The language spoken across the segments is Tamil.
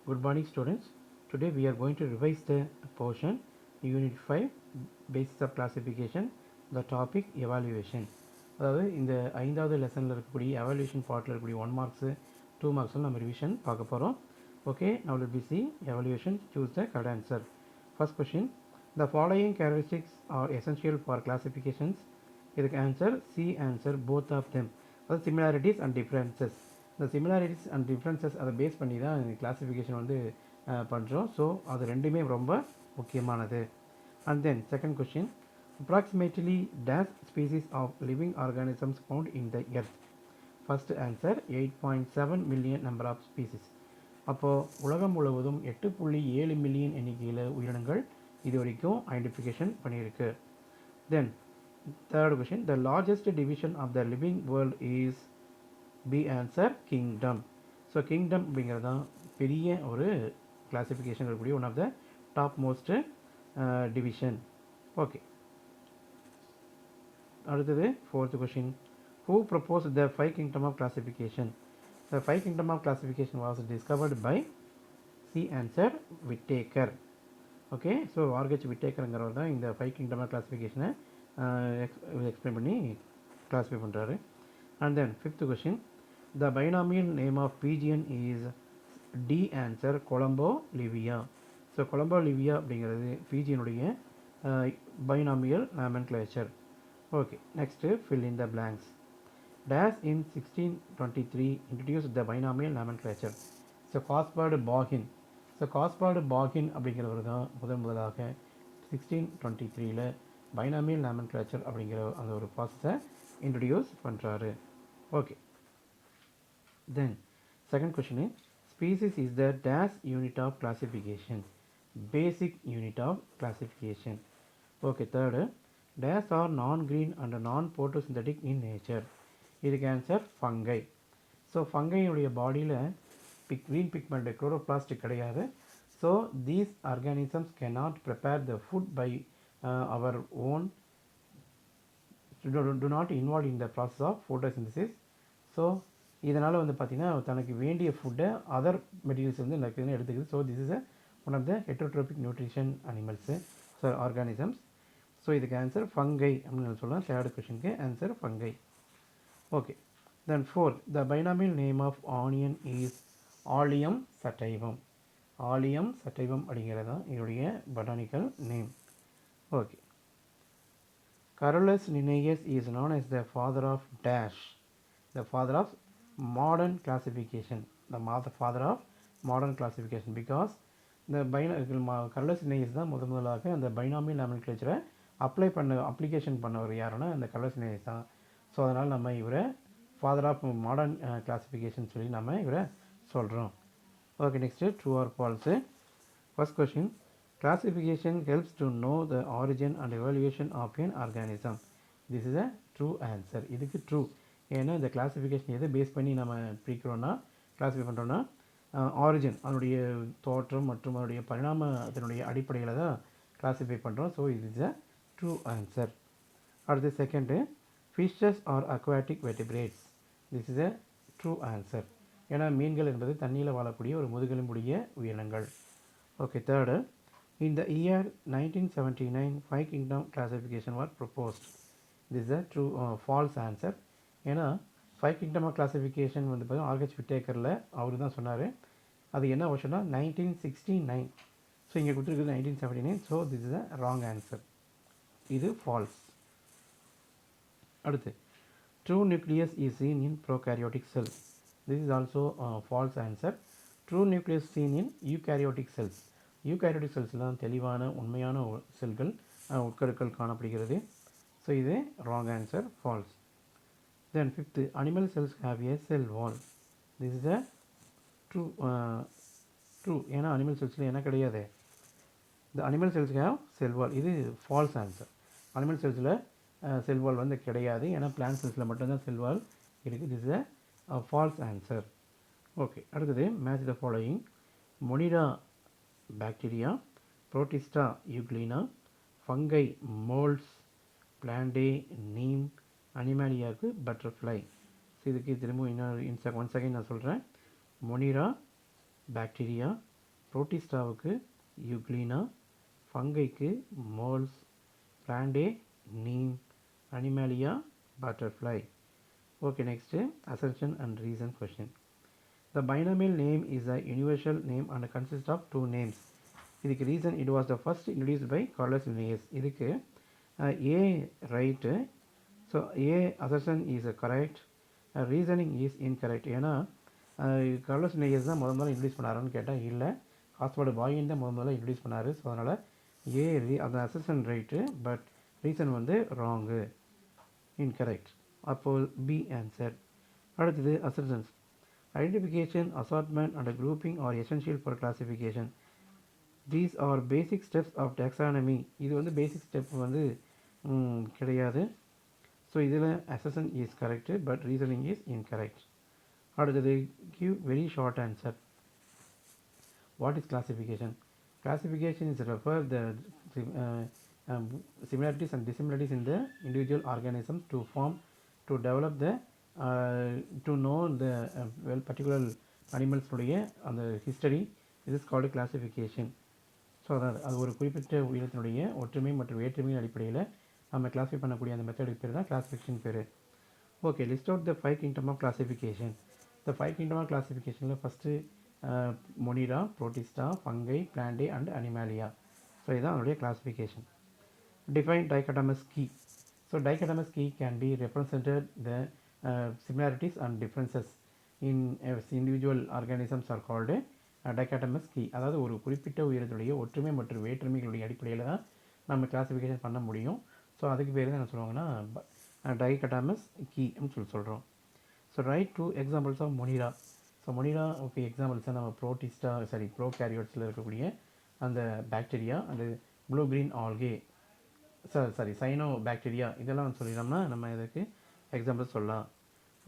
Good morning students. Today we are going to revise the portion Unit 5 Basis of Classification, the topic Evaluation. அதாவது இந்த ஐந்தாவது லெசனில் இருக்கக்கூடிய எவாலுவேஷன் பார்ட்டில் இருக்கக்கூடிய 1 மார்க்ஸு 2 மார்க்ஸில் நம்ம ரிவிஷன் பார்க்க போகிறோம். Okay, now let me see evaluation. Choose the correct answer. First question, the following characteristics are essential for classifications. இதுக்கு answer C answer both of them. அதாவது similarities and differences. இந்த similarities and differences அதை பேஸ் பண்ணி தான் கிளாஸிஃபிகேஷன் வந்து பண்ணுறோம். ஸோ அது ரெண்டுமே ரொம்ப முக்கியமானது. And then second question, approximately dash species of living organisms found in the earth. First answer 8.7 million number of species. அப்போது உலகம் முழுவதும் 8.7 மில்லியன் எண்ணிக்கையில் உயிரினங்கள் இது வரைக்கும் ஐடென்டிஃபிகேஷன் பண்ணியிருக்கு. Then third question, the largest division of the living world is B answer kingdom. So kingdom அப்படிங்கிறது தான் பெரிய ஒரு கிளாசிஃபிகேஷன் இருக்கக்கூடிய one of the top most division. Okay, அடுத்தது fourth question, who propose the 5 kingdom of classification. The 5 kingdom of classification was discovered by C answer Whittaker. Okay, so R H விட்டேக்கருங்கிறவர் தான் இந்த 5 கிங்டம் ஆஃப் கிளாசிஃபிகேஷனை எக்ஸ்பிளைன் பண்ணி கிளாஸிஃபை பண்ணுறாரு. And then fifth question, the binomial name of pigeon is D answer Columba livia. So Columba livia அப்படிங்கிறது பீஜியனுடைய binomial nomenclature. Okay, next fill in the blanks. Dash in 1623 introduced the binomial nomenclature. So Gaspard Bauhin. So Gaspard Bauhin அப்படிங்கிறவர் தான் முதலாக 1623 பைனாமியல் நாமென்க்ளேச்சர் அப்படிங்கிற அந்த ஒரு ப்ராசஸை இன்ட்ரடியூஸ் பண்ணுறாரு. Okay, then second question, species is the dash unit of classification. Basic unit of classification. Okay, third, dash are non green and non photosynthetic in nature. இதுக்கு ஆன்சர் ஃபங்கை. ஸோ ஃபங்கையுடைய பாடியில் க்ரீன் பிக்மெண்ட் குளோரோபிளாஸ்ட் கிடையாது. So these organisms cannot prepare the food by our own, do not involve in the process of photosynthesis. So இதனால் வந்து பார்த்திங்கன்னா தனக்கு வேண்டிய ஃபுட்டை அதர் மெட்டீரியல்ஸ் வந்து எனக்கு எடுத்துக்குது. So this is one of the heterotrophic nutrition animals, so organisms. So இதுக்கு ஆன்சர் ஃபங்கை அப்படின்னு சொல்லலாம். தேர்ட் கொஷனுக்கு answer fungi. Okay, then fourth, the binomial name of onion is Allium sativum. Allium sativum அப்படிங்கிறது தான் இதனுடைய botanical name. Okay, Carolus Linnaeus is known as the father of dash, the father of modern classification, the father of modern classification, because இந்த கரோலஸ் லின்னேயஸ் தான் முதலாக அந்த பைனாமியல் நாமென்க்ளேச்சரை அப்ளிகேஷன் பண்ணவர் யாருன்னா அந்த கரோலஸ் லின்னேயஸ் தான். ஸோ அதனால் நம்ம இவரை ஃபாதர் ஆஃப் மாடர்ன் கிளாசிஃபிகேஷன் சொல்லி நம்ம இவரை சொல்கிறோம். Okay, next true or false. First question, classification helps to know the origin and evaluation of an organism. This is a true answer. இதுக்கு ட்ரூ. ஏன்னா இந்த கிளாசிஃபிகேஷன் எதை பேஸ் பண்ணி நம்ம பிரிக்கிறோன்னா கிளாஸிஃபை பண்ணுறோன்னா ஆரிஜின், அதனுடைய தோற்றம் மற்றும் அதனுடைய பரிணாமத்தினுடைய அடிப்படையில் தான் கிளாஸிஃபை பண்ணுறோம். ஸோ இது இஸ் அ ட்ரூ ஆன்சர். அடுத்து second, fishes R aquatic vertebrates. This is a true answer. ஏன்னா மீன்கள் என்பது தண்ணியில் வாழக்கூடிய ஒரு முதுகெலும்புடைய உயிரினங்கள். Okay, third, in the year 1979 5 kingdom classification war proposed. This is a true falls answer. ஏன்னா 5 கிங்டம் ஆஃப் கிளாசிஃபிகேஷன் வந்து பார்த்தீங்கன்னா ஆர்ஹெச் விட்டேக்கரில் அவர் தான் சொன்னார். அது என்ன வருஷம்னா 1969. ஸோ இங்கே கொடுத்துருக்குது 1979. So this is a wrong answer. இது ஃபால்ஸ். அடுத்து, true nucleus is seen in prokaryotic cell. This is also false answer. True nucleus seen in eukaryotic cells. Eukaryotic செல்ஸ்லாம் தெளிவான உண்மையான செல்கள் உட்கருக்கள் காணப்படுகிறது. ஸோ இது wrong answer, false. Then fifth, animal cells have a cell wall. This is a true. ஏன்னா அனிமல் செல்ஸில் என்ன கிடையாது, இந்த animal cells have cell wall. இது false answer. Animal செல்ஸில் cell wall வந்து கிடையாது. ஏன்னா பிளான்ட் செல்ஸில் மட்டும்தான் செல் வால் இருக்குது. This is a false answer. Okay, அடுத்தது match the following. Monera bacteria, Protista Euglena, fungi molds, Plantae neem, அனிமாலியாவுக்கு பட்டர்ஃப்ளை. ஸோ இதுக்கு திரும்ப இன்னொரு ஒன் செகண்ட் நான் சொல்கிறேன். மொனிரா பாக்டீரியா, புரோட்டிஸ்டாவுக்கு யூக்ளினா, ஃபங்கைக்கு molds, Plantae neem, Animalia butterfly. Okay, next assertion and reason question. The binomial name is a universal name and consists of two names. இதுக்கு reason it was the first introduced by Carlos Linnaeus. இதுக்கு A right, so A assertion is correct, reasoning is incorrect. ஏன்னா கார்லோஸ் லின்னேயஸ் தான் முதல்ல இன்ட்ரடியூஸ் பண்ணாருன்னு கேட்டால் இல்லை, காஸ்பர்டு பாயின் தான் முதல்ல இன்ட்ரடியூஸ் பண்ணார். ஸோ அதனால் ஏ அந்த அசர்ஷன் ரைட்டு, பட் ரீசன் வந்து ராங்கு, இன்கரெக்ட். அப்போது பி ஆன்சர். அடுத்தது assertions. Identification, assortment and grouping are essential for classification. These are basic steps of taxonomy. இது வந்து பேசிக் ஸ்டெப் வந்து கிடையாது. ஸோ இதில் assertion is correct, but reasoning is incorrect. அடுத்தது give very short answer. What is classification? Classification is refer the similarities and dissimilarities in the individual organisms to form, to develop the to know the particular animals உடைய அந்த history. This is called classification. So அது ஒரு குறிப்பிட்ட உயிரினத்தினுடைய ஒற்றுமை மற்றும் வேற்றுமையின் அடிப்படையில் நம்ம கிளாஸிஃபை பண்ணக்கூடிய அந்த மெத்தடுக்கு பேர் தான் கிளாசிஃபிகேஷன் பேர். Okay, list out the 5 kingdom of classification. இந்த 5 கிங்டம் ஆஃப் கிளாசிஃபிகேஷனில் first Monera, Protista, fungi, Plantae and Animalia. So இதுதான் அதனுடைய classification. Define dichotomous key. So dichotomous key can be represented the similarities and differences in individual organisms are called dichotomous key. அதாவது ஒரு குறிப்பிட்ட உயிரினத்துடைய ஒற்றுமை மற்றும் வேற்றுமைகளுடைய அடிப்படையில் தான் நம்ம கிளாசிஃபிகேஷன் பண்ண முடியும். ஸோ அதுக்கு பேர் தான் என்ன சொல்லுவாங்கன்னா dichotomous key அப்படின்னு சொல்கிறோம். So write 2 examples of Monera. So Monera okay எக்ஸாம்பிள்ஸை நம்ம ப்ரோட்டிஸ்டா ப்ரோகேரியோட்ஸில் இருக்கக்கூடிய அந்த bacteria and blue green algae cyanobacteria இதெல்லாம் சொல்லிடோம்னா நம்ம இதுக்கு எக்ஸாம்பிள் சொல்லலாம்.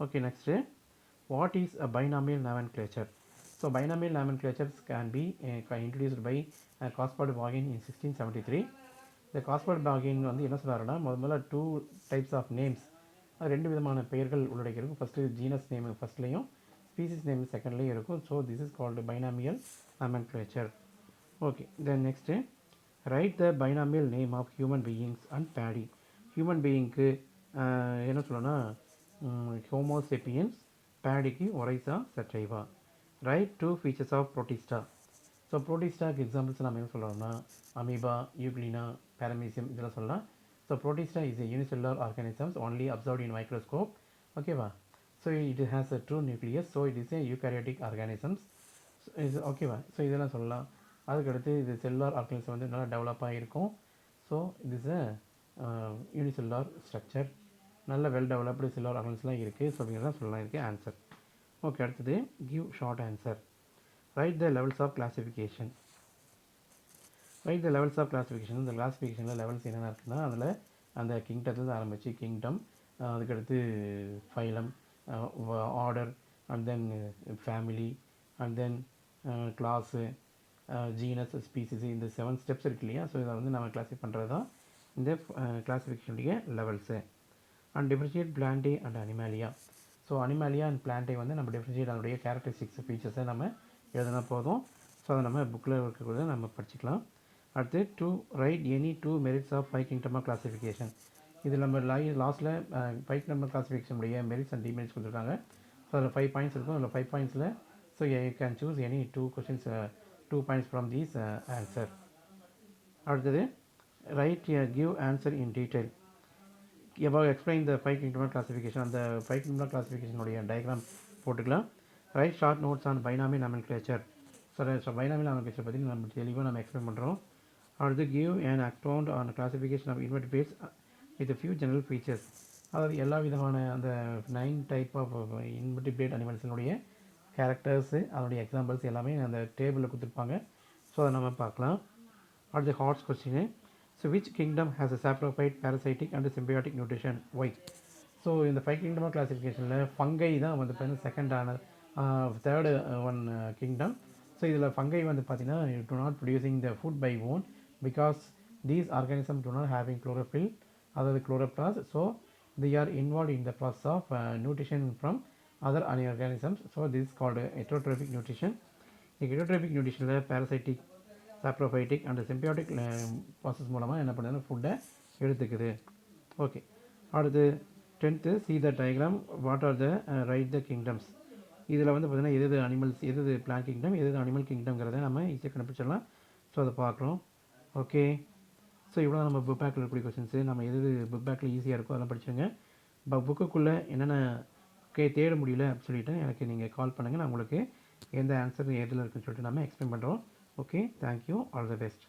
Okay, next what is a binomial nomenclature? So binomial nomenclatures can be introduced by Gaspard Bauhin in 1673. இந்த காஸ்பர்டு பாகின் வந்து என்ன சொல்கிறாருன்னா முதல்ல 2 டைப்ஸ் ஆஃப் நேம்ஸ், அது 2 விதமான பெயர்கள் உள்ளடக்கியிருக்கும். ஃபஸ்ட்டு ஜீனஸ் நேம் ஃபஸ்ட்லேயும் ஸ்பீசிஸ் நேம் செகண்ட்லேயும் இருக்கும். So this is called binomial nomenclature. Okay, then next write the binomial name of human beings and paddy. Human பீயிங்க்கு என்ன சொல்லணும்னா ஹோமோசெப்பியன்ஸ், பேடிக்கு Oryza sativa. Write 2 features of Protista. So புரோட்டிஸ்டாக்கு எக்ஸாம்பிள்ஸ் நம்ம என்ன சொல்லணும்னா அமீபா, யூக்ளினா, பேரமீசியம் இதெல்லாம் சொல்லலாம். So Protista is a unicellular organisms only observed in microscope. ஓகேவா? So it has a true nucleus, so it is a eukaryotic organisms. ஓகேவா? ஸோ இதெல்லாம் சொல்லலாம். அதுக்கடுத்து இது செல்லுலார் ஆர்கனிசம் வந்து நல்லா டெவலப்பாக இருக்கும். ஸோ இது இஸ் அ யூனிசெல்லுலார் ஸ்ட்ரக்சர், நல்ல வெல் டெவலப்டு செல்லுலார் ஆர்கனிசம்லாம் இருக்குது. ஸோ அப்படிங்கிறதான் சொல்லலாம் இருக்குது ஆன்சர். ஓகே, அடுத்தது give short answer. Write the levels of classification. Write the levels of classification. இந்த கிளாசிஃபிகேஷனில் லெவல்ஸ் என்னென்ன இருக்குன்னா அதில் அந்த கிங்டத்துலேருந்து ஆரம்பித்து கிங்டம், அதுக்கடுத்து phylum, order, and then family, and then class, genus, species, இந்த 7 ஸ்டெப்ஸ் இருக்கு இல்லையா. ஸோ இதை வந்து நம்ம கிளாஸிஃபை பண்ணுறது தான் இந்த கிளாஸிஃபிகேஷனுடைய levels. And differentiate Plantae and Animalia. So Animalia and Plantae வந்து நம்ம டிஃப்ரென்ஷியேட் அதனுடைய கேரக்டரிஸ்டிக்ஸ் ஃபீச்சர்ஸை நம்ம எழுதினா போதும். ஸோ அதை நம்ம புக்கில் இருக்கிறத நம்ம படிச்சுக்கலாம். அடுத்து to write any 2 merits of 5 kingdom of classification. இது நம்ம லாஸ்ட்டில் 5 கிங்டம் ஆஃப் கிளாஸிஃபிகேஷனுடைய மெரிட்ஸ் அண்ட் டிமெரிட்ஸ் கொடுத்துருக்காங்க. ஸோ அதில் 5 பாயிண்ட்ஸ் இருக்கும். அதில் 5 பாயிண்ட்ஸில் so you can choose any 2 questions 2 points from these answer. அடுத்தது write give answer in detail. above explain the 5 kingdom classification. அந்த 5 kingdom classificationனுடைய டயக்ராம் போட்டுக்கலாம். Write short notes on binomial nomenclature. So binomial nomenclature பற்றி நம்ம தெளிவாக நம்ம எக்ஸ்பிளைன் பண்ணுறோம். அடுத்து give and account on classification of invertebrates with few general features. அதாவது எல்லா விதமான அந்த 9 டைப் ஆஃப் இன்வெர்டிபிரேட் அனிமல்ஸினுடைய கேரக்டர்ஸு, அதனுடைய எக்ஸாம்பிள்ஸ் எல்லாமே அந்த டேபிளில் கொடுத்துருப்பாங்க. ஸோ அதை நம்ம பார்க்கலாம். அடுத்து HOTS question. So which kingdom has a saprophyte, parasitic and symbiotic nutrition, why? So இந்த 5 கிங்டம் ஆஃப் கிளாசிஃபிகேஷனில் ஃபங்கை தான் வந்து பார்த்தீங்கன்னா செகண்டான தேர்டு ஒன் கிங்டம். ஸோ இதில் ஃபங்கை வந்து பார்த்தீங்கன்னா do not producing the food by own because these organism do not having chlorophyll, அதாவது chloroplasts. So they are involved in the process of nutrition from other organisms. So this is called heterotrophic nutrition. Heterotrophic நியூட்ரிஷனில் parasitic, saprophytic and symbiotic process மூலமாக என்ன பண்ணுதுன்னா ஃபுட்டை எடுத்துக்குது. ஓகே, அடுத்து 10th see the diagram, what are the write the kingdoms. இதில் வந்து பார்த்திங்கன்னா எது அனிமல்ஸ், எது பிளான்ட் கிங்டம், எது அனிமல் கிங்டம்ங்கிறத நம்ம ஈஸியாக கண்டுபிடிச்சிடலாம். ஸோ அதை பார்க்குறோம். ஓகே, ஸோ இவ்வளோ நம்ம புக் பேக்கில் இருக்கக்கூடிய கொஸ்டின்ஸு. நம்ம எது புக் பேக்கில் ஈஸியாக இருக்கோ அதெல்லாம் படிச்சுங்க. புக்குக்குள்ளே என்னென்ன தேட முடியல அப்படின்னு சொல்லிவிட்டு எனக்கு நீங்கள் கால் பண்ணுங்கள். நான் உங்களுக்கு எந்த ஆன்சர் எதில் இருக்குன்னு சொல்லிட்டு நம்ம எக்ஸ்பிளைன் பண்ணுறோம். Okay, thank you, all the best.